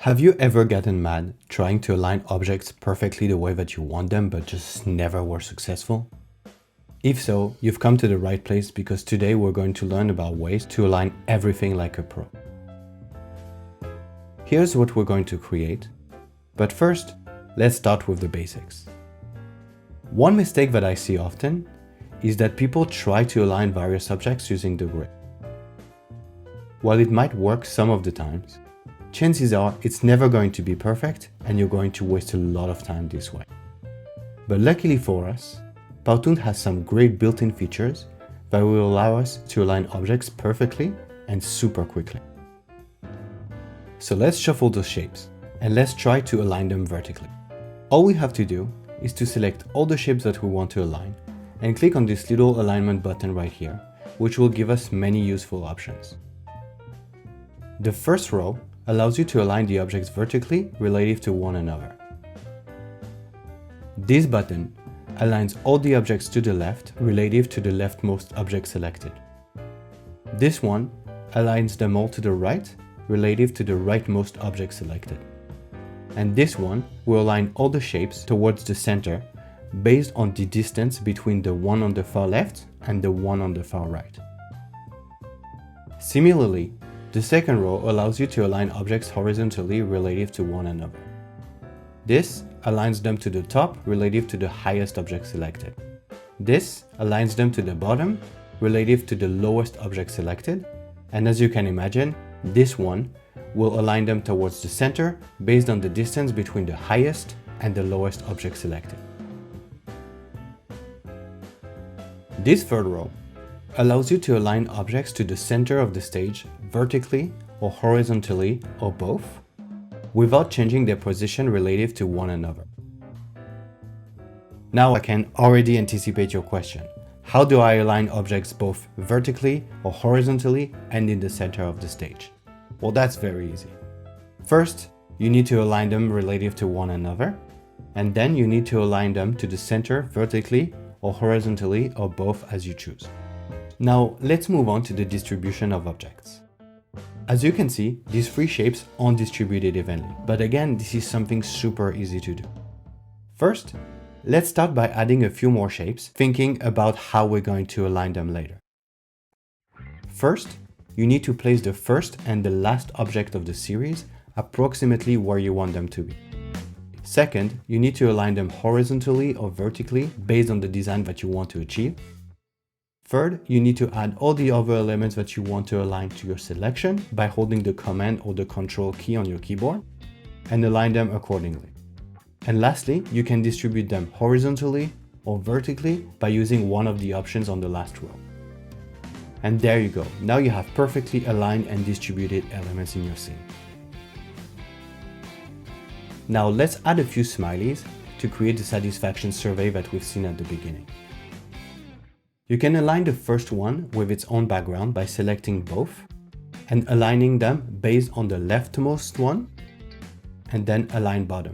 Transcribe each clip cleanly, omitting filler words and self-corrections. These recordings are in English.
Have you ever gotten mad trying to align objects perfectly the way that you want them but just never were successful? If so, you've come to the right place because today we're going to learn about ways to align everything like a pro. Here's what we're going to create, but first, let's start with the basics. One mistake that I see often is that people try to align various objects using the grid. While it might work some of the times, chances are it's never going to be perfect and you're going to waste a lot of time this way. But luckily for us, Powtoon has some great built-in features that will allow us to align objects perfectly and super quickly. So let's shuffle those shapes and let's try to align them vertically. All we have to do is to select all the shapes that we want to align and click on this little alignment button right here, which will give us many useful options. The first row allows you to align the objects vertically relative to one another. This button aligns all the objects to the left relative to the leftmost object selected. This one aligns them all to the right relative to the rightmost object selected. And this one will align all the shapes towards the center based on the distance between the one on the far left and the one on the far right. Similarly, the second row allows you to align objects horizontally relative to one another. This aligns them to the top relative to the highest object selected. This aligns them to the bottom relative to the lowest object selected. And as you can imagine, this one will align them towards the center based on the distance between the highest and the lowest object selected. This third row allows you to align objects to the center of the stage vertically or horizontally or both without changing their position relative to one another. Now I can already anticipate your question. How do I align objects both vertically or horizontally and in the center of the stage? Well, that's very easy. First, you need to align them relative to one another, and then you need to align them to the center vertically or horizontally or both as you choose. Now, let's move on to the distribution of objects. As you can see, these three shapes aren't distributed evenly, but again, this is something super easy to do. First, let's start by adding a few more shapes, thinking about how we're going to align them later. First, you need to place the first and the last object of the series approximately where you want them to be. Second, you need to align them horizontally or vertically based on the design that you want to achieve. Third, you need to add all the other elements that you want to align to your selection by holding the Command or the Control key on your keyboard and align them accordingly. And lastly, you can distribute them horizontally or vertically by using one of the options on the last row. And there you go. Now you have perfectly aligned and distributed elements in your scene. Now let's add a few smileys to create the satisfaction survey that we've seen at the beginning. You can align the first one with its own background by selecting both and aligning them based on the leftmost one and then align bottom.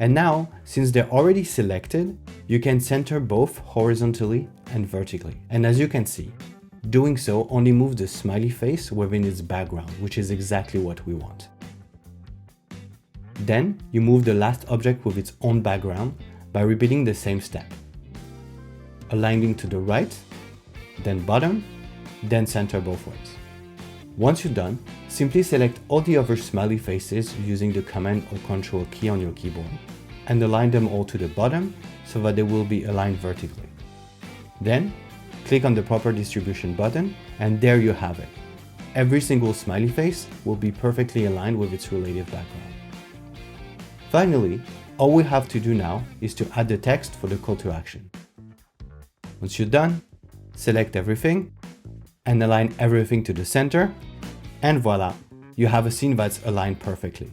And now, since they're already selected, you can center both horizontally and vertically. And as you can see, doing so only moves the smiley face within its background, which is exactly what we want. Then you move the last object with its own background by repeating the same step. Aligning to the right, then bottom, then center both ways. Once you're done, simply select all the other smiley faces using the Command or Control key on your keyboard and align them all to the bottom so that they will be aligned vertically. Then, click on the proper distribution button and there you have it. Every single smiley face will be perfectly aligned with its relative background. Finally, all we have to do now is to add the text for the call to action. Once you're done, select everything and align everything to the center, and voila, you have a scene that's aligned perfectly.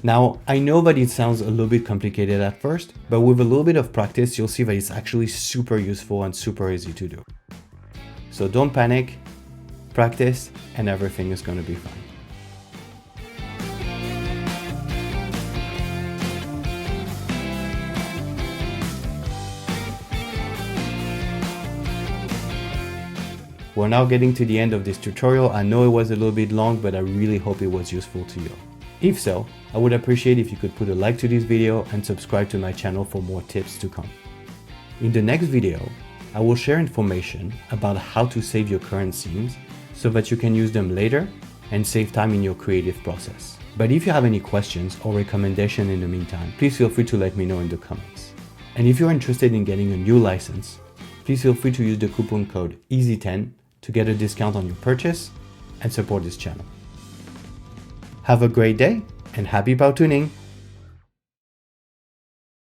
Now, I know that it sounds a little bit complicated at first, but with a little bit of practice, you'll see that it's actually super useful and super easy to do. So don't panic, practice, and everything is going to be fine. We're now getting to the end of this tutorial. I know it was a little bit long, but I really hope it was useful to you. If so, I would appreciate if you could put a like to this video and subscribe to my channel for more tips to come. In the next video, I will share information about how to save your current scenes so that you can use them later and save time in your creative process. But if you have any questions or recommendations in the meantime, please feel free to let me know in the comments. And if you're interested in getting a new license, please feel free to use the coupon code EASY10 to get a discount on your purchase and support this channel. Have a great day and happy Powtooning!